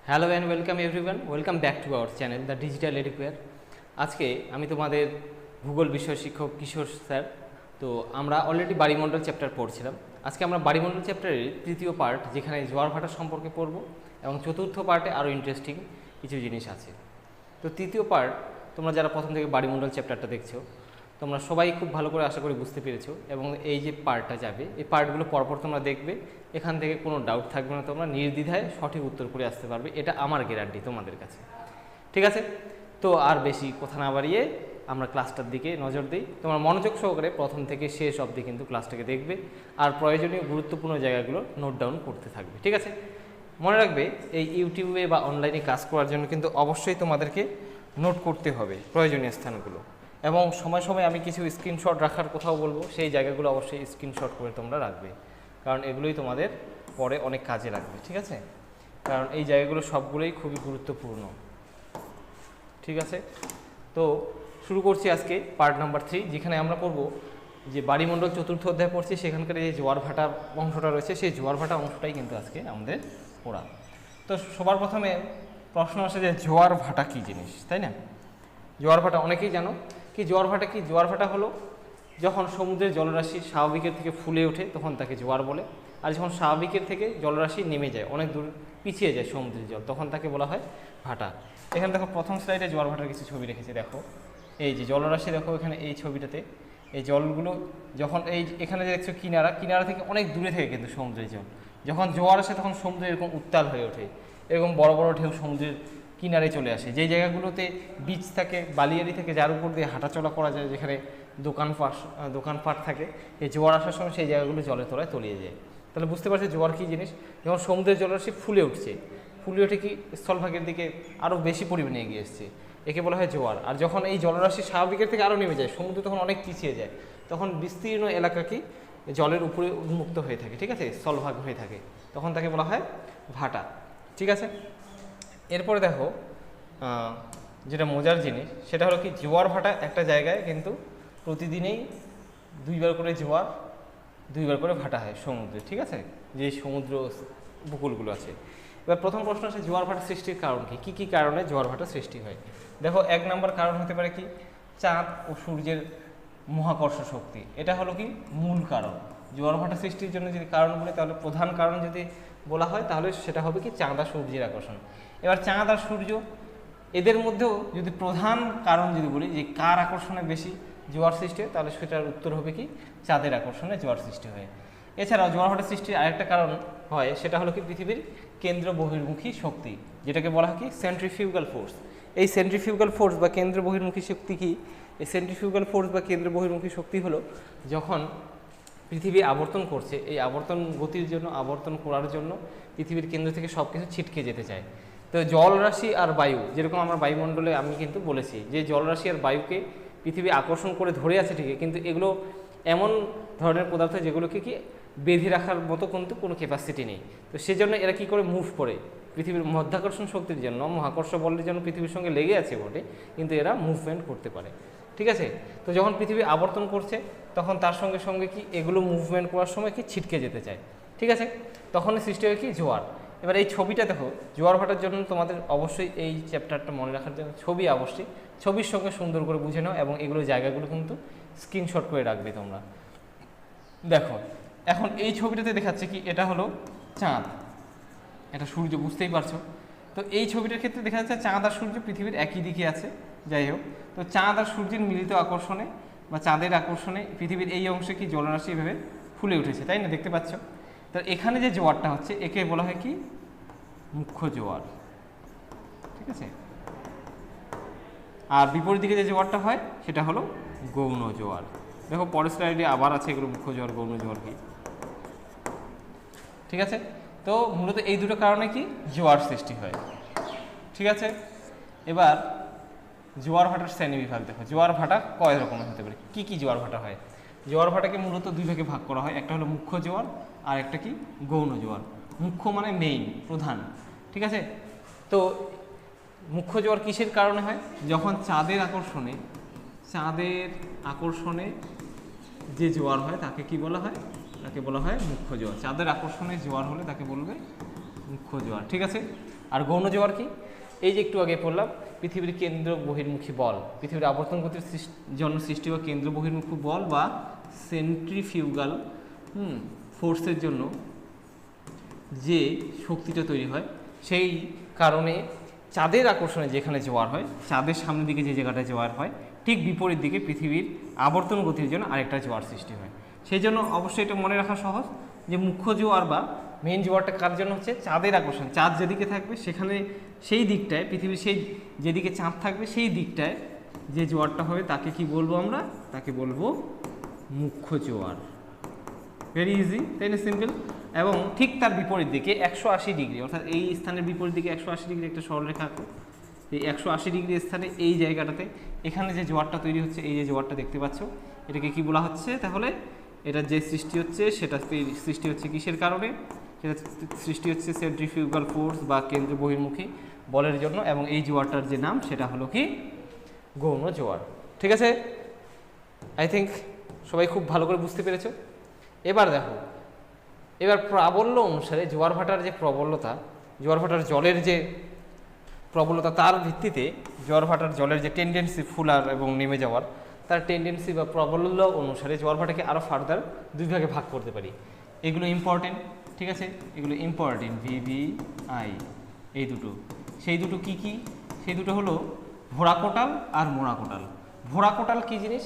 Hello and welcome everyone, welcome back to our channel the digital educare. আজকে আমি তোমাদের ভূগোল বিষয় শিক্ষক কিশোর স্যার। তো আমরা অলরেডি বাড়িমণ্ডল চ্যাপ্টার পড়ছিলাম। আজকে আমরা বাড়িমণ্ডল চ্যাপ্টারের তৃতীয় পার্ট, যেখানে জোয়ার ভাটা সম্পর্কে পড়ব, এবং চতুর্থ পার্টে আরও ইন্টারেস্টিং কিছু জিনিস আছে। তো তৃতীয় পার্ট, তোমরা যারা প্রথম থেকে বাড়িমণ্ডল চ্যাপ্টারটা দেখছো, তোমরা সবাই খুব ভালো করে আশা করি বুঝতে পেরেছো, এবং এই যে পার্টটা যাবে, এই পার্টগুলো পরপর তোমরা দেখবে, এখান থেকে কোনো ডাউট থাকবে না, তোমরা নির্দ্বিধায় সঠিক উত্তর করে আসতে পারবে, এটা আমার গ্যারান্টি তোমাদের কাছে। ঠিক আছে? তো আর বেশি কথা না বাড়িয়ে আমরা ক্লাসটার দিকে নজর দিই। তোমরা মনোযোগ সহকারে প্রথম থেকে শেষ অবধি কিন্তু ক্লাসটাকে দেখবে, আর প্রয়োজনীয় গুরুত্বপূর্ণ জায়গাগুলো নোট ডাউন করতে থাকবে। ঠিক আছে? মনে রাখবে, এই ইউটিউবে বা অনলাইনে কাজ করার জন্য কিন্তু অবশ্যই তোমাদেরকে নোট করতে হবে প্রয়োজনীয় স্থানগুলো, এবং সময় সময় আমি কিছু স্ক্রিনশট রাখার কথাও বলবো, সেই জায়গাগুলো অবশ্যই স্ক্রিনশট করে তোমরা রাখবে, কারণ এগুলোই তোমাদের পরে অনেক কাজে লাগবে। ঠিক আছে? কারণ এই জায়গাগুলো সবগুলোই খুবই গুরুত্বপূর্ণ। ঠিক আছে? তো শুরু করছি আজকে পার্ট নাম্বার 3, যেখানে আমরা পড়ব যে বাড়িমণ্ডল চতুর্থ অধ্যায় পড়ছি, সেখানকার যে জোয়ার ভাটা অংশটা রয়েছে, সেই জোয়ার ভাটা অংশটাই কিন্তু আজকে আমাদের পড়া। তো সবার প্রথমে প্রশ্ন আসে যে জোয়ার ভাটা কী জিনিস, তাই না? জোয়ার ভাটা অনেকেই জানো কি জোয়ার ভাটা কি। জোয়ার ভাটা হলো যখন সমুদ্রের জলরাশি স্বাভাবিকের থেকে ফুলে ওঠে, তখন তাকে জোয়ার বলে। আর যখন স্বাভাবিকের থেকে জলরাশি নেমে যায়, অনেক দূর পিছিয়ে যায় সমুদ্রের জল, তখন তাকে বলা হয় ভাটা। এখানে দেখো প্রথম স্লাইডে জোয়ার ভাটার কিছু ছবি রেখেছি। দেখো এই যে জলরাশি, দেখো এখানে এই ছবিটাতে এই জলগুলো যখন এখানে যে দেখছো কিনারা থেকে অনেক দূরে থেকে কিন্তু সমুদ্রের জল, যখন জোয়ার আসে তখন সমুদ্র এরকম উত্তাল হয়ে ওঠে, এরকম বড় বড় ঢেউ সমুদ্রের কিনারে চলে আসে। যেই জায়গাগুলোতে বিচ থাকে, বালিয়াড়ি থেকে, যার উপর দিয়ে হাঁটাচলা করা যায়, যেখানে দোকানপাট থাকে, এই জোয়ার আসার সময় সেই জায়গাগুলো জলের তলায় তলিয়ে যায়। তাহলে বুঝতে পারছি জোয়ার কী জিনিস। যখন সমুদ্রের জলরাশি ফুলে উঠে কি স্থলভাগের দিকে আরও বেশি পরিমাণে এগিয়ে এসছে, একে বলা হয় জোয়ার। আর যখন এই জলরাশি স্বাভাবিকের থেকে আরও নেমে যায়, সমুদ্র তখন অনেক পিছিয়ে যায়, তখন বিস্তীর্ণ এলাকা কি জলের উপরে উন্মুক্ত হয়ে থাকে। ঠিক আছে? স্থলভাগ হয়ে থাকে, তখন তাকে বলা হয় ভাটা। ঠিক আছে? এরপরে দেখো যেটা মজার জিনিস, সেটা হলো কি জোয়ার ভাটা একটা জায়গায় কিন্তু প্রতিদিনেই দুইবার করে ভাটা হয় সমুদ্রে। ঠিক আছে? যে সমুদ্র উপকূলগুলো আছে। এবার প্রথম প্রশ্ন আছে, জোয়ার ভাটা সৃষ্টির কারণ কী কী কারণে জোয়ার ভাটা সৃষ্টি হয়। দেখো 1 নম্বর কারণ হতে পারে কি চাঁদ ও সূর্যের মহাকর্ষ শক্তি। এটা হলো কি মূল কারণ জোয়ার ভাটা সৃষ্টির জন্য। যদি কারণ বলে, তাহলে প্রধান কারণ যদি বলা হয়, তাহলে সেটা হবে কি চাঁদ আর সূর্যের আকর্ষণ। এবার চাঁদ আর সূর্য, এদের মধ্যেও যদি প্রধান কারণ যদি বলি যে কার আকর্ষণে বেশি জোয়ার সৃষ্টি হয়, তাহলে সেটার উত্তর হবে কি চাঁদের আকর্ষণে জোয়ার সৃষ্টি হয়। এছাড়াও জোয়ার ভাটা সৃষ্টির আরেকটা কারণ হয়, সেটা হলো কি পৃথিবীর কেন্দ্র বহির্মুখী শক্তি, যেটাকে বলা হয় কি সেন্ট্রিফিউগাল ফোর্স। এই সেন্ট্রিফিউগাল ফোর্স বা কেন্দ্র বহির্মুখী শক্তি কি? এই সেন্ট্রিফিউগাল ফোর্স বা কেন্দ্র বহির্মুখী শক্তি হলো যখন পৃথিবী আবর্তন করছে, এই আবর্তন গতির জন্য, আবর্তন করার জন্য পৃথিবীর কেন্দ্র থেকে সব কিছু ছিটকে যেতে চায়। তো জলরাশি আর বায়ু, যেরকম আমরা বায়ুমণ্ডলে আমি কিন্তু বলেছি যে জলরাশি আর বায়ুকে পৃথিবী আকর্ষণ করে ধরে আছে ঠিকই, কিন্তু এগুলো এমন ধরনের পদার্থ যেগুলোকে কি বেঁধে রাখার মতো কিন্তু কোনো ক্যাপাসিটি নেই। তো সেজন্য এরা কি করে মুভ করে, পৃথিবীর মধ্যাকর্ষণ শক্তির জন্য, মহাকর্ষ বলের জন্য পৃথিবীর সঙ্গে লেগে আছে বটে, কিন্তু এরা মুভমেন্ট করতে পারে। ঠিক আছে? তো যখন পৃথিবী আবর্তন করছে, তখন তার সঙ্গে সঙ্গে কি এগুলো মুভমেন্ট করার সময় কি ছিটকে যেতে চায়। ঠিক আছে? তখনই সৃষ্টি হয় কি জোয়ার। এবার এই ছবিটা দেখো, জোয়ার ভাটার জন্য তোমাদের অবশ্যই এই চ্যাপ্টারটা মনে রাখার জন্য ছবি, অবশ্যই ছবির সঙ্গে সুন্দর করে বুঝে নাও, এবং এগুলো জায়গাগুলো কিন্তু স্ক্রিনশট করে রাখবে তোমরা। দেখো এখন এই ছবিটাতে দেখাচ্ছে কি এটা হলো চাঁদ, এটা সূর্য, বুঝতেই পারছো। তো এই ছবিটার ক্ষেত্রে দেখা যাচ্ছে চাঁদ আর সূর্য পৃথিবীর একই দিকে আছে। যাই হোক, তো চাঁদ আর সূর্যের মিলিত আকর্ষণে বা চাঁদের আকর্ষণে পৃথিবীর এই অংশে কি জলরাশি এভাবে ফুলে উঠেছে, তাই না? দেখতে পাচ্ছ। তো এখানে যে জোয়ারটা হচ্ছে, একে বলা হয় কি মুখ্য জোয়ার। ঠিক আছে? আর বিপরীত দিকে যে জোয়ারটা হয়, সেটা হলো গৌণ জোয়ার। দেখো পরের স্লাইডে আবার আছে এগুলো, মুখ্য জোয়ার, গৌণ জোয়ার কি। ঠিক আছে? তো মূলত এই দুটো কারণে কি জোয়ার সৃষ্টি হয়। ঠিক আছে? এবার জোয়ার ভাটার শ্রেণী বিভাগ দেখো। জোয়ার ভাটা কয় রকমের হতে পারে, কি কি জোয়ার ভাটা হয়। জোয়ার ভাটাকে মূলত দুই ভাগে ভাগ করা হয়, একটা হলো মুখ্য জোয়ার আর একটা কি গৌণ জোয়ার। মুখ্য মানে মেইন, প্রধান। ঠিক আছে? তো মুখ্য জোয়ার কিসের কারণে হয়? যখন চাঁদের আকর্ষণে যে জোয়ার হয় তাকে কি বলা হয়? তাকে বলা হয় মুখ্য জোয়ার। চাঁদের আকর্ষণে জোয়ার হলে তাকে বলবে মুখ্য জোয়ার। ঠিক আছে? আর গৌণ জোয়ার কি? এই যে একটু আগে পড়লাম, পৃথিবীর কেন্দ্র বহির্মুখী বল, পৃথিবীর আবর্তন গতির জন্য সৃষ্টি হওয়া কেন্দ্র বহির্মুখী বল বা সেন্ট্রিফিউগাল ফোর্সের জন্য যে শক্তিটা তৈরি হয়, সেই কারণে চাঁদের আকর্ষণে যেখানে জোয়ার হয়, চাঁদের সামনের দিকে যে জায়গাটায় জোয়ার হয়, ঠিক বিপরীত দিকে পৃথিবীর আবর্তন গতির জন্য আরেকটা জোয়ার সৃষ্টি হয়। সেই জন্য অবশ্যই এটা মনে রাখা সহজ যে মুখ্য জোয়ার বা মেইন জোয়ারটা কার জন্য হচ্ছে? চাঁদের আকর্ষণ। চাঁদ যেদিকে থাকবে সেখানে সেই দিকটায়, পৃথিবীর সেই যেদিকে চাঁদ থাকবে সেই দিকটায় যে জোয়ারটা হবে তাকে কি বলবো আমরা? তাকে বলবো মুখ্য জোয়ার। ভেরি ইজি, তাই না? সিম্পল। এবং ঠিক তার বিপরীত দিকে 180 ডিগ্রি, অর্থাৎ এই স্থানের বিপরীত দিকে 180 ডিগ্রি একটা সরলরেখা আঁকো। এই 180 ডিগ্রি স্থানে এই জায়গাটাতে এখানে যে জোয়ারটা তৈরি হচ্ছে, এই যে জোয়ারটা দেখতে পাচ্ছ, এটাকে কি বলা হচ্ছে? তাহলে এটা যে সৃষ্টি হচ্ছে সেটা সৃষ্টি হচ্ছে কিসের কারণে? সেটা সৃষ্টি হচ্ছে সেন্ট্রিফিউগাল ফোর্স বা কেন্দ্র বহির্মুখী বলের জন্য, এবং এই জোয়ারটার যে নাম সেটা হলো কি? গৌণ জোয়ার। ঠিক আছে, আই থিঙ্ক সবাই খুব ভালো করে বুঝতে পেরেছো। এবার দেখো, এবার প্রাবল্য অনুসারে জোয়ার ভাটার যে প্রবলতা, জোয়ার ভাটার জলের যে প্রবলতা, তার ভিত্তিতে জোয়ার ভাটার জলের যে টেন্ডেন্সি ফুলার এবং নেমে যাওয়ার, তার টেন্ডেন্সি বা প্রবল্য অনুসারে জোয়ার ভাটাকে আরও ফার্দার দুই ভাগে ভাগ করতে পারি। এগুলো ইম্পর্টেন্ট, ঠিক আছে, এগুলো ইম্পর্টেন্ট। VVI এই দুটো, সেই দুটো কি কি? সেই দুটো হলো ভোড়া কোটাল আর মোড়া কোটাল। ভোড়া কোটাল কি জিনিস?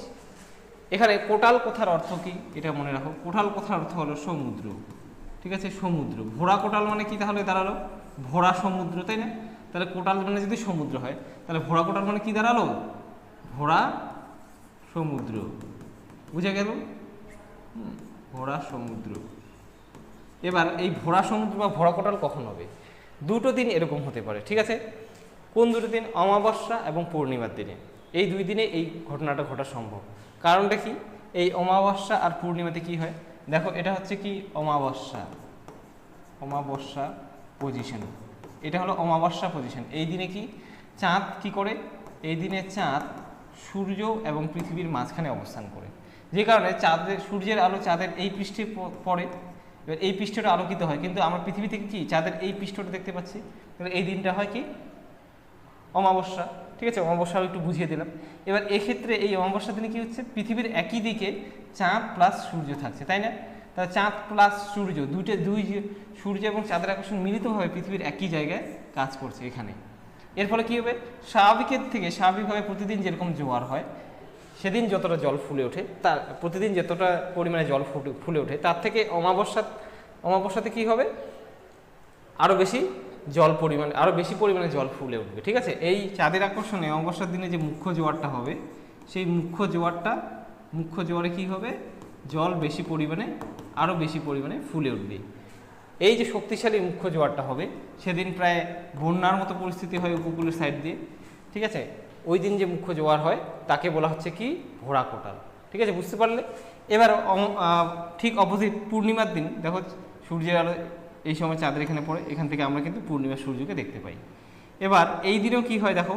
এখানে কোটাল কথার অর্থ কি এটা মনে রাখো। কোটাল কথার অর্থ হলো সমুদ্র, ঠিক আছে, সমুদ্র। ভোড়া কোটাল মানে কি তাহলে দাঁড়ালো? ভোড়া সমুদ্র, তাই না? তাহলে কোটাল মানে যদি সমুদ্র হয়, তাহলে ভোড়া কোটাল মানে কি দাঁড়ালো? ভোড়া সমুদ্র। বুঝে গেল? ভোড়া সমুদ্র। এবার এই ভোড়া সমুদ্র বা ভোড়া কোটাল কখন হবে? দুটো দিন এরকম হতে পারে, ঠিক আছে। কোন দুটো দিন? অমাবস্যা এবং পূর্ণিমার দিনে। এই দুই দিনে এই ঘটনাটা ঘটা সম্ভব। কারণটা কি? এই অমাবস্যা আর পূর্ণিমাতে কি হয় দেখো, এটা হচ্ছে কি? অমাবস্যা, অমাবস্যা পজিশন। এটা হলো অমাবস্যা পজিশন। এই দিনে কি চাঁদ কি করে? এই দিনে চাঁদ সূর্য এবং পৃথিবীর মাঝখানে অবস্থান করে, যে কারণে সূর্যের আলো চাঁদের এই পৃষ্ঠে পড়ে। এবার এই পৃষ্ঠটা আলোকিত হয়, কিন্তু আমরা পৃথিবী থেকে কি চাঁদের এই পৃষ্ঠটা দেখতে পাচ্ছি। এই দিনটা হয় কি? অমাবস্যা, ঠিক আছে। অমাবস্যা একটু বুঝিয়ে দিলাম। এবার এক্ষেত্রে এই অমাবস্যা দিনে কি হচ্ছে? পৃথিবীর একই দিকে চাঁদ প্লাস সূর্য থাকছে, তাই না? তাহলে চাঁদ প্লাস সূর্য দুই সূর্য এবং চাঁদের আকর্ষণ মিলিতভাবে পৃথিবীর একই জায়গায় কাজ করছে এখানে। এর ফলে কী হবে? স্বাভাবিকভাবে প্রতিদিন যেরকম জোয়ার হয়, সেদিন যতটা জল ফুলে ওঠে, তার প্রতিদিন যতটা পরিমাণে জল ফুলে ওঠে, তার থেকে অমাবস্যাতে কী হবে? আরও বেশি পরিমাণে জল ফুলে উঠবে, ঠিক আছে। এই চাঁদের আকর্ষণে অমাবস্যার দিনে যে মুখ্য জোয়ারটা হবে, সেই মুখ্য জোয়ারে কি হবে? জল আরও বেশি পরিমাণে ফুলে উঠবে। এই যে শক্তিশালী মুখ্য জোয়ারটা হবে, সেদিন প্রায় বন্যার মতো পরিস্থিতি হয় উপকূলের সাইড দিয়ে, ঠিক আছে। ওই দিন যে মুখ্য জোয়ার হয় তাকে বলা হচ্ছে কি? ভোড়া কোটাল, ঠিক আছে, বুঝতে পারলে। এবার ঠিক অপোজিট পূর্ণিমার দিন দেখো, সূর্যের আলো এই সময় চাঁদের এখানে পড়ে, এখান থেকে আমরা কিন্তু পূর্ণিমার সূর্যকে দেখতে পাই। এবার এই দিনেও কি হয় দেখো,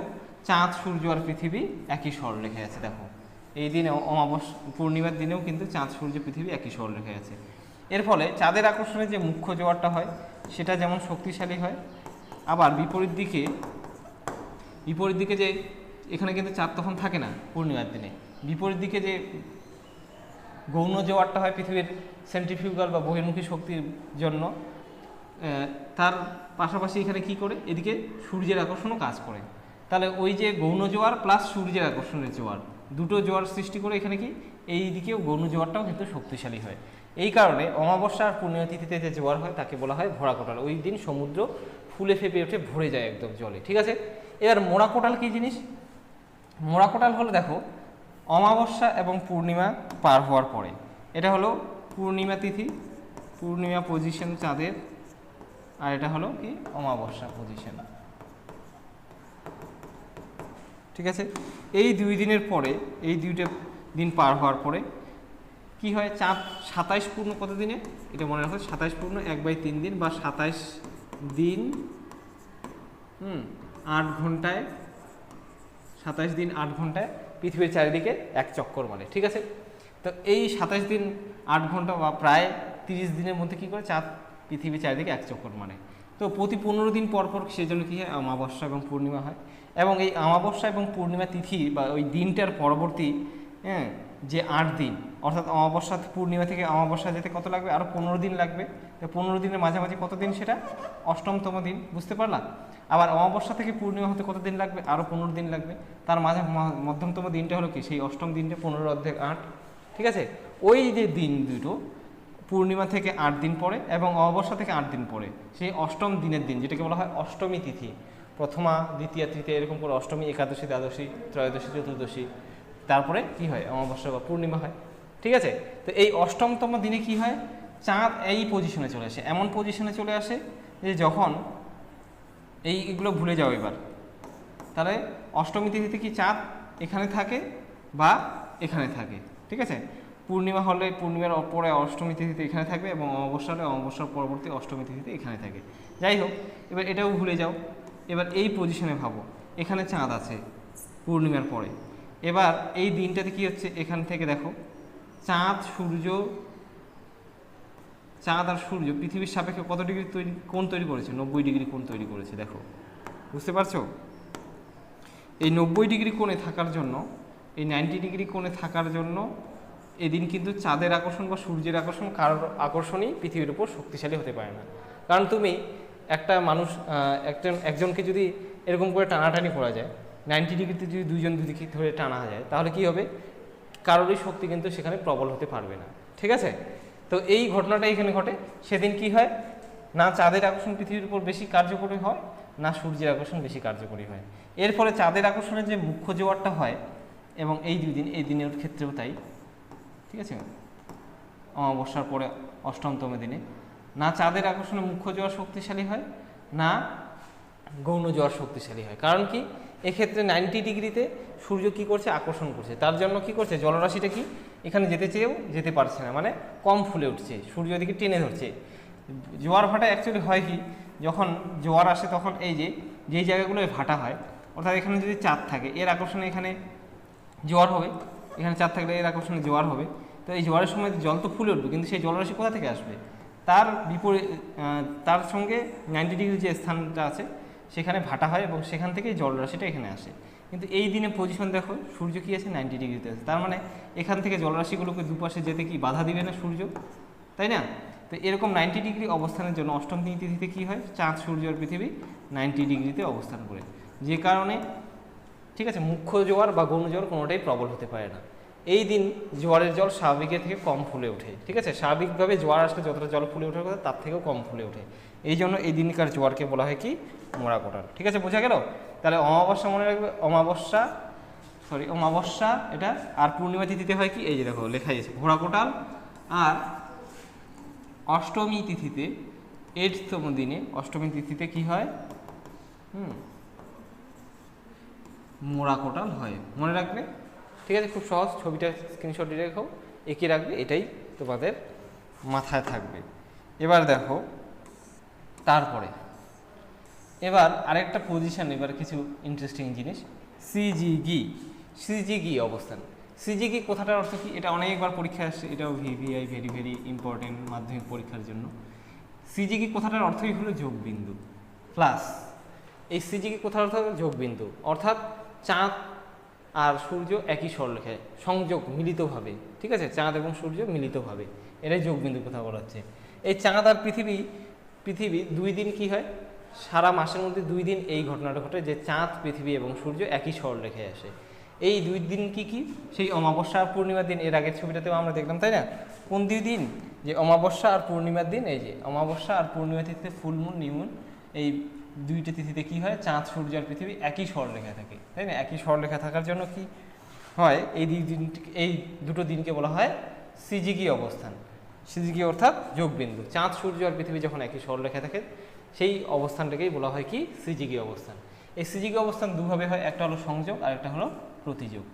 চাঁদ, সূর্য আর পৃথিবী একই সরলরেখায় আছে। দেখো এই দিনে পূর্ণিমার দিনেও কিন্তু চাঁদ, সূর্য, পৃথিবী একই সরলরেখায় আছে। এর ফলে চাঁদের আকর্ষণে যে মুখ্য জোয়ারটা হয় সেটা যেমন শক্তিশালী হয়, আবার বিপরীত দিকে যে এখানে কিন্তু চাঁদ তখন থাকে না পূর্ণিমার দিনে, বিপরীত দিকে যে গৌণ জোয়ারটা হয় পৃথিবীর সেন্ট্রিফিউগাল বা বহির্মুখী শক্তির জন্য, তার পাশাপাশি এখানে কি করে? এদিকে সূর্যের আকর্ষণও কাজ করে। তাহলে ওই যে গৌণ জোয়ার প্লাস সূর্যের আকর্ষণের জোয়ার, দুটো জোয়ার সৃষ্টি করে এখানে কি এই দিকেও গৌণ জোয়ারটাও কিন্তু শক্তিশালী হয়। এই কারণে অমাবস্যা আর পূর্ণিমা তিথিতে যে জোয়ার হয় তাকে বলা হয় ভরা কোটাল। ওই দিন সমুদ্র ফুলে ফেপে ওঠে, ভরে যায় একদম জলে, ঠিক আছে। এবার মোড়া কোটাল কী জিনিস? মোড়া কোটাল হলো দেখো, অমাবস্যা এবং পূর্ণিমা পার হওয়ার পরে, এটা হলো পূর্ণিমা তিথি, পূর্ণিমা পজিশন চাঁদের, আর এটা হলো কি? অমাবস্যা পজিশন, ঠিক আছে। এই দুই দিনের পরে, এই দুইটা দিন পার হওয়ার পরে কি হয়? চাঁদ 27 পূর্ণ কত দিনে? এটা মনে রাখো, 27 পূর্ণ 1/3 দিন বা 27 দিন 8 ঘন্টায়, 27 দিন 8 ঘন্টায় পৃথিবীর চারিদিকে এক চক্কর মারে, ঠিক আছে। তো এই 27 দিন 8 ঘন্টা বা প্রায় 30 দিনের মধ্যে কি করে চাঁদ পৃথিবীর চারিদিকে এক চক্কর মারে। তো প্রতি 15 দিন পর পর সেজন্য কী হয়, অমাবস্যা এবং পূর্ণিমা হয়। এবং এই অমাবস্যা এবং পূর্ণিমা তিথি বা ওই দিনটার পরবর্তী যে 8 দিন, অর্থাৎ অমাবস্যা পূর্ণিমা থেকে অমাবস্যা যেতে কত লাগবে, আরও 15 দিন লাগবে। তো 15 দিনের মাঝামাঝি কত দিন, সেটা অষ্টমতম দিন, বুঝতে পারলাম। আবার অমাবস্যা থেকে পূর্ণিমা হতে কত দিন লাগবে, আরও 15 দিন লাগবে। তার মাঝে মধ্যমতম দিনটা হলো কি, সেই অষ্টম দিনটা 15/8, ঠিক আছে। ওই যে দিন দুটো পূর্ণিমা থেকে 8 দিন পরে এবং অমাবস্যা থেকে 8 দিন পরে, সেই অষ্টম দিনের দিন যেটাকে বলা হয় অষ্টমী তিথি, প্রথমা দ্বিতীয়া তৃতীয়া এরকম করে অষ্টমী, একাদশী, দ্বাদশী, ত্রয়োদশী, চতুর্দশী, তারপরে কি হয়, অমাবস্যা বা পূর্ণিমা হয়, ঠিক আছে। তো এই অষ্টমতম দিনে কি হয়, চাঁদ এই পজিশনে চলে আসে, এমন পজিশনে চলে আসে যে যখন এইগুলো ভুলে যাও এবার, তাহলে অষ্টমী তিথিতে কি চাঁদ এখানে থাকে বা এখানে থাকে, ঠিক আছে। পূর্ণিমা হলে পূর্ণিমার পরে অষ্টমী তিথিতে এখানে থাকবে এবং অমাবস্যা হলে অমাবস্যার পরবর্তী অষ্টমী তিথিতে এখানে থাকে। যাই হোক, এবার এটাও ভুলে যাও। এবার এই পজিশনে ভাবো, এখানে চাঁদ আছে পূর্ণিমার পরে। এবার এই দিনটাতে কি হচ্ছে, এখান থেকে দেখো চাঁদ আর সূর্য পৃথিবীর সাপেক্ষে কত ডিগ্রি কোণ তৈরি করেছে, 90 ডিগ্রি কোণ তৈরি করেছে, দেখো, বুঝতে পারছো। এই 90 ডিগ্রি কোণে থাকার জন্য, এই 90 ডিগ্রি কোণে থাকার জন্য এদিন কিন্তু চাঁদের আকর্ষণ বা সূর্যের আকর্ষণ, কারোর আকর্ষণই পৃথিবীর উপর শক্তিশালী হতে পারে না। কারণ তুমি একটা মানুষ, একজনকে যদি এরকম করে টানাটানি করা যায়, 90 ডিগ্রিতে যদি দুইজন দুদিকে ধরে টানা যায়, তাহলে কি হবে, কারোরই শক্তি কিন্তু সেখানে প্রবল হতে পারবে না, ঠিক আছে। তো এই ঘটনাটা এখানে ঘটে। সেদিন কি হয়, না চাঁদের আকর্ষণ পৃথিবীর উপর বেশি কার্যকরী হয়, না সূর্যের আকর্ষণ বেশি কার্যকরী হয়। এর ফলে চাঁদের আকর্ষণের যে মুখ্য জোয়ারটা হয়, এবং এই এই দিনের ক্ষেত্রেও তাই, ঠিক আছে, অমাবস্যার পরে অষ্টমতম দিনে না চাঁদের আকর্ষণে মুখ্য জোয়ার শক্তিশালী হয়, না গৌণ জোয়ার শক্তিশালী হয়। কারণ কি, এক্ষেত্রে 90 ডিগ্রিতে সূর্য কি করছে, আকর্ষণ করছে, তার জন্য কি করছে, জলরাশিটা কি এখানে যেতে চেয়েও যেতে পারছে না, মানে কম ফুলে উঠছে, সূর্য এদিকে টেনে ধরছে। জোয়ার ভাটা অ্যাকচুয়ালি হয় কি, যখন জোয়ার আসে তখন এই যেই জায়গাগুলো ভাটা হয়, অর্থাৎ এখানে যদি চাঁদ থাকে, এর আকর্ষণে এখানে জোয়ার হবে, এখানে চাঁদ থাকলে এর আকর্ষণে জোয়ার হবে। তো এই জোয়ারের সময় জল তো ফুলে উঠবে, কিন্তু সেই জলরাশি কোথা থেকে আসবে, তার বিপরীত, তার সঙ্গে 90 ডিগ্রি যে স্থানটা আছে সেখানে ভাটা হয় এবং সেখান থেকেই জলরাশিটা এখানে আসে। কিন্তু এই দিনে পজিশন দেখো, সূর্য কি আছে, 90 ডিগ্রিতে আছে, তার মানে এখান থেকে জলরাশিগুলোকে দুপাশে যেতে কি বাধা দিবে না সূর্য, তাই না। তো এরকম 90 ডিগ্রি অবস্থানের জন্য অষ্টম তিথিতে কী হয়, চাঁদ, সূর্য আর পৃথিবী 90 ডিগ্রিতে অবস্থান করে, যে কারণে, ঠিক আছে, মুখ্য জোয়ার বা গৌণ জোয়ার কোনোটাই প্রবল হতে পারে না। এই দিন জোয়ারের জল স্বাভাবিকের থেকে কম ফুলে ওঠে, ঠিক আছে, স্বাভাবিকভাবে জোয়ার আসলে যতটা জল ফুলে ওঠার কথা তার থেকেও কম ফুলে ওঠে। এই জন্য এই দিনকার জোয়ারকে বলা হয় কি, মোড়া কোটাল, ঠিক আছে, বোঝা গেল। তাহলে অমাবস্যা মনে রাখবে, অমাবস্যা এটা, আর পূর্ণিমা তিথিতে হয় কি, এই যে দেখো লেখাই আছে ঘোড়া কোটাল, আর অষ্টমী তিথিতে 8তম দিনে অষ্টমী তিথিতে কি হয়, মোড়া কোটাল হয়, মনে রাখবে, ঠিক আছে। খুব সহজ, ছবিটা স্ক্রিনশট দিয়ে রেখো, এঁকে রাখবে, এটাই তোমাদের মাথায় থাকবে। এবার দেখো, তারপরে এবার আরেকটা পজিশন, এবার কিছু ইন্টারেস্টিং জিনিস, সিজিগি অবস্থান। সিজিগি কথাটার অর্থ কি, এটা অনেকবার পরীক্ষা আসছে, এটাও ভিভিআই, ভেরি ইম্পর্টেন্ট মাধ্যমিক পরীক্ষার জন্য। সিজিগি কথাটার অর্থই হলো যোগবিন্দু প্লাস, এই সিজিগি কথার অর্থ হলো যোগবিন্দু, অর্থাৎ চাঁদ আর সূর্য একই সরলরেখায় সংযোগ, মিলিতভাবে, ঠিক আছে, চাঁদ এবং সূর্য মিলিতভাবে, এটাই যোগবিন্দুর কথা বলা হচ্ছে। এই চাঁদ আর পৃথিবী 2 দিন কি হয়, সারা মাসের মধ্যে 2 দিন এই ঘটনাটা ঘটে যে চাঁদ, পৃথিবী এবং সূর্য একই সরলরেখায় আসে। এই 2 দিন কি, সেই অমাবস্যা আর পূর্ণিমার দিন, এর আগের ছবিটাতেও আমরা দেখলাম, তাই না, কোন 2 দিন, যে অমাবস্যা আর পূর্ণিমার দিন, এই যে অমাবস্যা আর পূর্ণিমা তিথিতে ফুল মুন, নিউ মুন, এই 2টা তিথিতে কি হয়, চাঁদ, সূর্য আর পৃথিবী একই সরলরেখায় থাকে, তাই না। একই সরলরেখায় থাকার জন্য কি হয়, এই দুটো দিনকে বলা হয় সিজিগি অবস্থান। সিজিগি অর্থাৎ যোগবিন্দু, চাঁদ, সূর্য আর পৃথিবী যখন একই সরলরেখায় থাকে, সেই অবস্থানটাকেই বলা হয় কি, সিজিগি অবস্থান। এই সিজিগি অবস্থান দুভাবে হয়, একটা হলো সংযোগ আর একটা হলো প্রতিযোগ।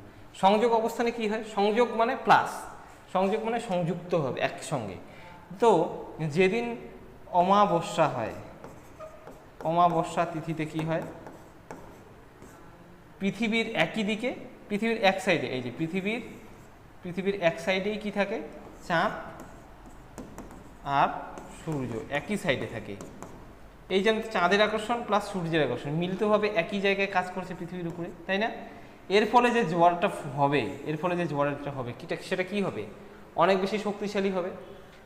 সংযোগ অবস্থানে কি হয়, সংযোগ মানে প্লাস, সংযোগ মানে সংযুক্ত হবে একসঙ্গে। তো যেদিন অমাবস্যা হয়, অমাবস্যা তিথিতে কি হয়, পৃথিবীর একই দিকে, পৃথিবীর এক সাইডে, এই যে পৃথিবীর এক সাইডেই কি থাকে, চাঁদ আর সূর্য একই সাইডে থাকে, এই যে চাঁদের আকর্ষণ প্লাস সূর্যের আকর্ষণ মিলিতভাবে একই জায়গায় কাজ করছে পৃথিবীর উপরে, তাই না? এর ফলে যে জোয়ারটা হবে, এর ফলে যে জোয়ারটা হবে সেটা কি হবে? অনেক বেশি শক্তিশালী হবে।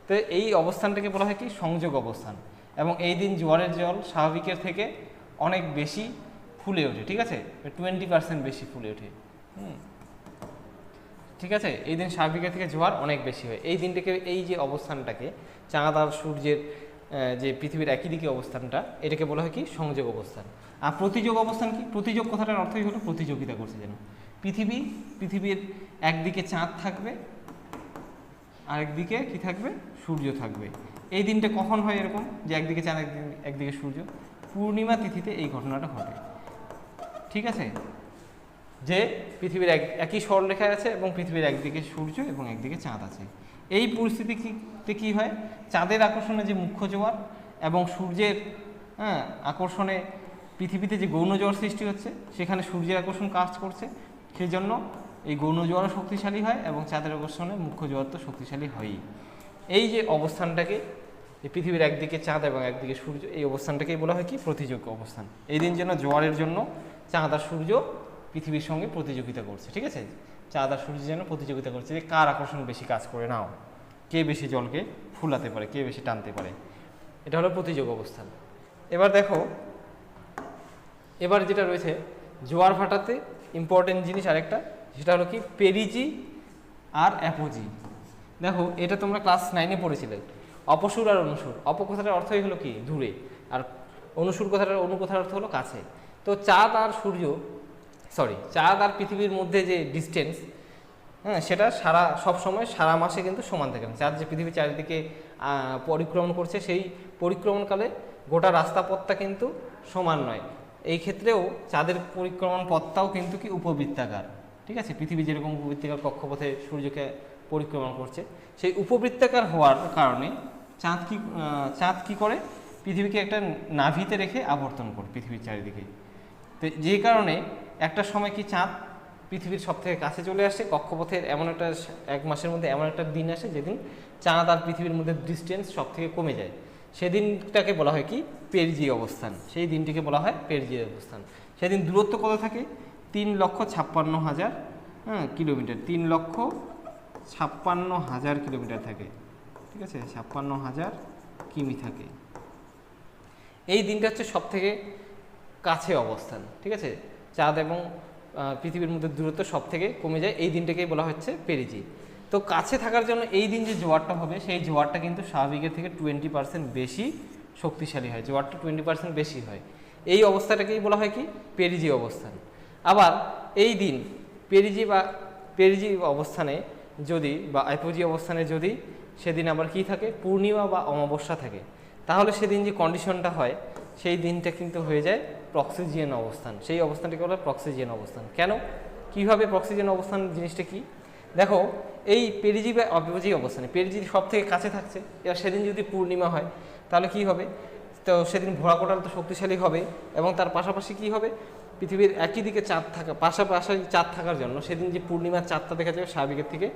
তো এই অবস্থানটাকে বলা হয় কি সংযোগ অবস্থান। এবং এই দিন জোয়ারের জল স্বাভাবিকের থেকে অনেক বেশি ফুলে ওঠে, ঠিক আছে, 20% বেশি ফুলে ওঠে। ঠিক আছে, এই দিন স্বাভাবিকের থেকে জোয়ার অনেক বেশি হয়। এই দিনটাকে, এই যে অবস্থানটাকে চাঁদ আর সূর্যের যে পৃথিবীর একই দিকে অবস্থানটা, এটাকে বলা হয় কি সংযোগ অবস্থান। আর প্রতিযোগ অবস্থান কি? প্রতিযোগ কথাটার অর্থই হলো প্রতিযোগিতা করছে যেন। পৃথিবীর একদিকে চাঁদ থাকবে, আরেকদিকে কি থাকবে? সূর্য থাকবে। এই দিনটা কখন হয় এরকম যে একদিকে চাঁদ একদিকে সূর্য? পূর্ণিমা তিথিতে এই ঘটনাটা ঘটে, ঠিক আছে, যে পৃথিবীর একই সরলরেখায় আছে এবং পৃথিবীর একদিকে সূর্য এবং একদিকে চাঁদ আছে। এই পরিস্থিতিতে কি হয়? চাঁদের আকর্ষণে যে মুখ্য জোয়ার এবং সূর্যের আকর্ষণে পৃথিবীতে যে গৌণ জোয়ার সৃষ্টি হচ্ছে, সেখানে সূর্যের আকর্ষণ কাজ করছে, সেই জন্য এই গৌণ জোয়ারও শক্তিশালী হয় এবং চাঁদের আকর্ষণে মুখ্য জোয়ার তো শক্তিশালী হয়ই। এই যে অবস্থানটাকে, যে পৃথিবীর একদিকে চাঁদ এবং একদিকে সূর্য, এই অবস্থানটাকেই বলা হয় কি প্রতিযোগ অবস্থান। এই দিন যেন জোয়ারের জন্য চাঁদ আর সূর্য পৃথিবীর সঙ্গে প্রতিযোগিতা করছে, ঠিক আছে, চাঁদ আর সূর্য যেন প্রতিযোগিতা করছে যে কার আকর্ষণ বেশি কাজ করে, নাও কে বেশি জলকে ফুলাতে পারে, কে বেশি টানতে পারে। এটা হলো প্রতিযোগ অবস্থান। এবার দেখো, এবার যেটা রয়েছে জোয়ার ভাটাতে ইম্পর্টেন্ট জিনিস আরেকটা, সেটা হলো কি পেরিজি আর অ্যাপোজি। দেখো, এটা তোমরা ক্লাস 9-এ পড়েছিলে, অপসুর আর অনুসুর। অপকথাটার অর্থই হলো কি দূরে, আর অনুসুর কথাটার অর্থ হলো কাছে। তো চাঁদ আর পৃথিবীর মধ্যে যে ডিস্টেন্স, সেটা সবসময় সারা মাসে কিন্তু সমান থাকে না। চাঁদ যে পৃথিবীর চারিদিকে পরিক্রমণ করছে, সেই পরিক্রমণকালে গোটা রাস্তা পথটা কিন্তু সমান নয়। এই ক্ষেত্রেও চাঁদের পরিক্রমণ পথটাও কিন্তু কি উপবৃত্তাকার, ঠিক আছে, পৃথিবী যেরকম উপবৃত্তাকার কক্ষপথে সূর্যকে পরিক্রমণ করছে, সেই উপবৃত্তাকার হওয়ার কারণে চাঁদ কি করে? পৃথিবীকে একটা নাভিতে রেখে আবর্তন করে পৃথিবীর চারিদিকে। তো যে কারণে একটা সময় কি চাঁদ পৃথিবীর সব থেকে কাছে চলে আসে, কক্ষপথের এমন একটা এক মাসের মধ্যে এমন একটা দিন আসে যেদিন চাঁদ আর পৃথিবীর মধ্যে ডিস্টেন্স সব থেকে কমে যায়। সেদিনটাকে বলা হয় কি পেরিজি অবস্থান। সেই দিনটিকে বলা হয় পেরিজি অবস্থান। সেদিন দূরত্ব কত থাকে? 3,56,000 কিলোমিটার, 3,56,000 কিলোমিটার থাকে, ঠিক আছে, 56,000 কিমি থাকে। এই দিনটা হচ্ছে সব থেকে কাছে অবস্থান, ঠিক আছে, চাঁদ এবং পৃথিবীর মধ্যে দূরত্ব সব থেকে কমে যায়, এই দিনটাকেই বলা হচ্ছে পেরিজি। তো কাছে থাকার জন্য এই দিন যে জোয়ারটা হবে, সেই জোয়ারটা কিন্তু স্বাভাবিকের থেকে 20% বেশি শক্তিশালী হয়, জোয়ারটা 20% বেশি হয়। এই অবস্থাটাকেই বলা হয় কি পেরিজি অবস্থান। আবার এই দিন পেরিজি অবস্থানে যদি বা অ্যাপোজি অবস্থানে যদি সেদিন আবার কি থাকে, পূর্ণিমা বা অমাবস্যা থাকে, তাহলে সেদিন যে কন্ডিশনটা হয়, সেই দিনটা কিন্তু হয়ে যায় প্রক্সিজিয়ান অবস্থান। সেই অবস্থানটাকে বলা হয় প্রক্সিজিয়ান অবস্থান। কেন, কিভাবে প্রক্সিজিয়ান অবস্থান জিনিসটা কি? দেখো, এই পেরিজি বা অ্যাপোজি অবস্থানে পেরিজি সব থেকে কাছে থাকছে, এবার সেদিন যদি পূর্ণিমা হয় তাহলে কি হবে? তো সেদিন ঘোড়াকোটাল তো শক্তিশালী হবে, এবং তার পাশাপাশি কি হবে, পৃথিবীর একই দিকে চাঁদ থাকা, পাশাপাশি চাঁদ থাকার জন্য সেদিন যে পূর্ণিমার চাঁদটা দেখা যাবে স্বাভাবিকের থেকে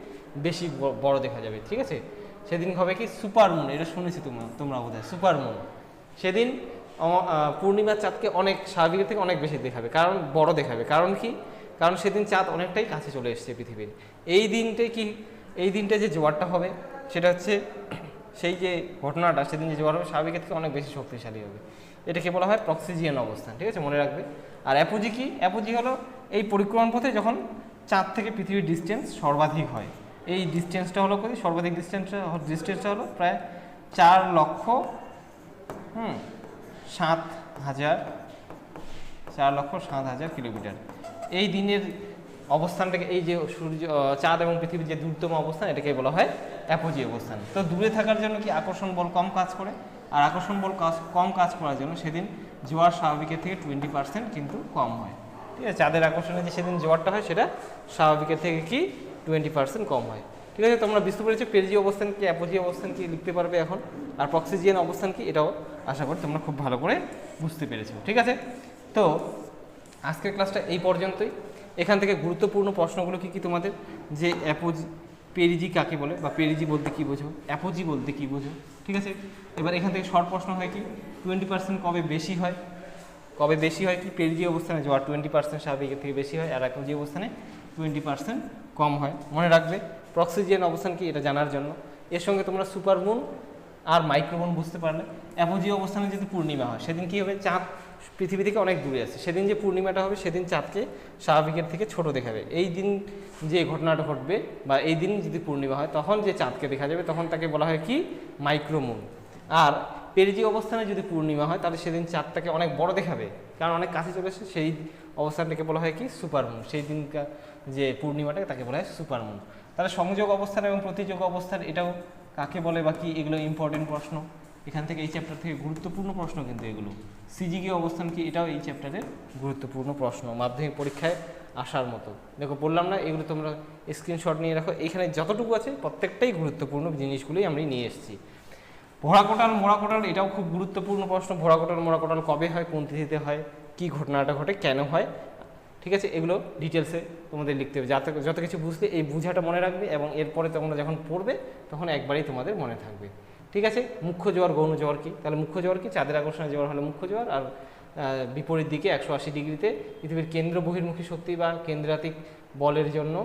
বেশি বড় দেখা যাবে, ঠিক আছে। সেদিন হবে কি সুপার মুন, এটা শুনেছি তোমরা বোধহয়, সুপার মুন। সেদিন পূর্ণিমার চাঁদকে অনেক স্বাভাবিকের থেকে অনেক বেশি দেখাবে, কারণ বড় দেখাবে। কারণ কি? কারণ সেদিন চাঁদ অনেকটাই কাছে চলে এসছে পৃথিবীর। এই দিনটা যে জোয়ারটা হবে, সেটা হচ্ছে সেই যে ঘটনাটা, সেদিন যে জোয়ার হবে স্বাভাবিকের থেকে অনেক বেশি শক্তিশালী হবে। এটাকে বলা হয় প্রক্সিজিয়ান অবস্থান, ঠিক আছে, মনে রাখবে। আর অ্যাপোজি কি? অ্যাপোজি হলো এই পরিক্রমণ পথে যখন চাঁদ থেকে পৃথিবীর ডিস্টেন্স সর্বাধিক হয়। এই ডিস্টেন্সটা হলো কি? সর্বাধিক ডিস্টেন্সটা হলো প্রায় 4,07,000 কিলোমিটার। এই দিনের অবস্থানটাকে, এই যে চাঁদ এবং পৃথিবীর যে দূরতম অবস্থান, এটাকে বলা হয় অ্যাপোজি অবস্থান। তো দূরে থাকার জন্য কি আকর্ষণ বল কম কাজ করে, আর আকর্ষণ বল কম কাজ করার জন্য সেদিন জোয়ার স্বাভাবিকের থেকে 20% কিন্তু কম হয়, ঠিক আছে। চাঁদের আকর্ষণে যে সেদিন জোয়ারটা হয়, সেটা স্বাভাবিকের থেকে কি 20% কম হয়, ঠিক আছে। তোমরা বুঝতে পেরেছো পেরিজি অবস্থান কি, অ্যাপোজি অবস্থান কি লিখতে পারবে এখন, আর প্রক্সিজিয়ান অবস্থান কি, এটাও আশা করি তোমরা খুব ভালো করে বুঝতে পেরেছো, ঠিক আছে। তো আজকের ক্লাসটা এই পর্যন্তই। এখান থেকে গুরুত্বপূর্ণ প্রশ্নগুলো কি কি তোমাদের, যে পেরিজি কাকে বলে বা পেরিজি বলতে কী বোঝো, অ্যাপোজি বলতে কী বোঝো, ঠিক আছে। এবার এখান থেকে শর্ট প্রশ্ন হয় কি 20% কবে বেশি হয়, কবে বেশি হয় কি পেরিজি অবস্থানে জোয়ার 20% স্বাভাবিকের থেকে বেশি হয়, আর অ্যাপোজি অবস্থানে 20% কম হয়। মনে রাখবে প্রক্সিজেন অবস্থান কি এটা জানার জন্য। এর সঙ্গে তোমরা সুপারমুন আর মাইক্রোমুন বুঝতে পারলে। অ্যাপোজি অবস্থানে যদি পূর্ণিমা হয় সেদিন কী হবে, চাঁদ পৃথিবী থেকে অনেক দূরে আছে, সেদিন যে পূর্ণিমাটা হবে সেদিন চাঁদকে স্বাভাবিকের থেকে ছোট দেখাবে। এই দিন যে ঘটনাটা ঘটবে বা এই দিন যদি পূর্ণিমা হয় তখন যে চাঁদকে দেখা যাবে তখন তাকে বলা হয় কি মাইক্রোমুন। আর পেরিজি অবস্থানে যদি পূর্ণিমা হয় তাহলে সেদিন চাঁদটাকে অনেক বড় দেখাবে, কারণ অনেক কাছে চলে আসে, সেই অবস্থানটাকে বলা হয় কি সুপারমুন। সেই দিনকার যে পূর্ণিমাটাকে তাকে বলা হয় সুপারমুন। তাহলে সংযোগ অবস্থান এবং প্রতিযোগ অবস্থান এটাও কাকে বলে বা কি, এগুলো ইম্পর্টেন্ট প্রশ্ন এখান থেকে, এই চ্যাপ্টার থেকে গুরুত্বপূর্ণ প্রশ্ন কিন্তু এগুলো। সিজিকে অবস্থান কি এটাও এই চ্যাপ্টারের গুরুত্বপূর্ণ প্রশ্ন, মাধ্যমিক পরীক্ষায় আসার মতো। দেখো বললাম না, এগুলো তোমরা স্ক্রিনশট নিয়ে রাখো, এখানে যতটুকু আছে প্রত্যেকটাই গুরুত্বপূর্ণ জিনিসগুলোই আমি নিয়ে এসেছি। ভোড়া কোটাল মোড়া কোটাল এটাও খুব গুরুত্বপূর্ণ প্রশ্ন। ভোড়া কোটাল মোড়া কোটাল কবে হয়, কোন তিথিতে হয়, কী ঘটনাটা ঘটে, কেন হয়, ঠিক আছে, এগুলো ডিটেলসে তোমাদের লিখতে হবে। যাতে যত কিছু বুঝলে এই বুঝাটা মনে রাখবে এবং এরপরে তোমরা যখন পড়বে তখন একবারেই তোমাদের মনে থাকবে, ঠিক আছে। মুখ্য জোয়ার গৌণ জোয়ার কি, তাহলে মুখ্য জোয়ার কি, চাঁদের আকর্ষণে জোয়ার হলো মুখ্য জোয়ার, আর বিপরীত দিকে 180 ডিগ্রিতে পৃথিবীর কেন্দ্র বহির্মুখী শক্তি বা কেন্দ্রাতিক বলের জন্য,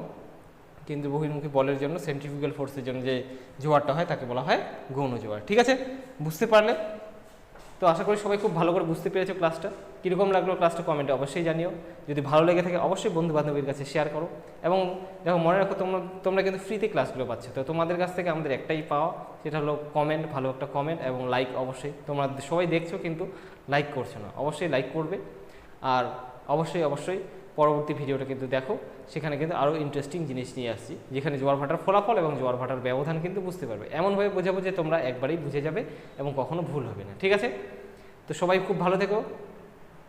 কেন্দ্র বহির্মুখী বলের জন্য, সেন্ট্রিফিউগাল ফোর্সের জন্য যে জোয়ারটা হয় তাকে বলা হয় গৌণ জোয়ার, ঠিক আছে। বুঝতে পারলে তো আশা করি সবাই খুব ভালো করে বুঝতে পেরেছো ক্লাসটা। কীরকম লাগলো ক্লাসটা কমেন্টে অবশ্যই জানিও। যদি ভালো লেগে থাকে অবশ্যই বন্ধু বান্ধবীর কাছে শেয়ার করো। এবং দেখো মনে রাখো তোমরা কিন্তু ফ্রিতে ক্লাসগুলো পাচ্ছ, তো তোমাদের কাছ থেকে আমাদের একটাই পাওয়া, সেটা হলো কমেন্ট, ভালো একটা কমেন্ট এবং লাইক। অবশ্যই তোমরা সবাই দেখছো কিন্তু লাইক করছো না, অবশ্যই লাইক করবে। আর অবশ্যই পরবর্তী ভিডিওটা কিন্তু দেখো, সেখানে কিন্তু আরও ইন্টারেস্টিং জিনিস নিয়ে আসছি, যেখানে জোয়ার ভাটার ফলাফল এবং জোয়ার ভাটার ব্যবধান কিন্তু বুঝতে পারবে। এমনভাবে বোঝাবো যে তোমরা একবারেই বুঝে যাবে এবং কখনো ভুল হবে না, ঠিক আছে। তো সবাই খুব ভালো থেকো,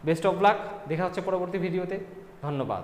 বেস্ট অফ লাক, দেখা হচ্ছে পরবর্তী ভিডিওতে, ধন্যবাদ।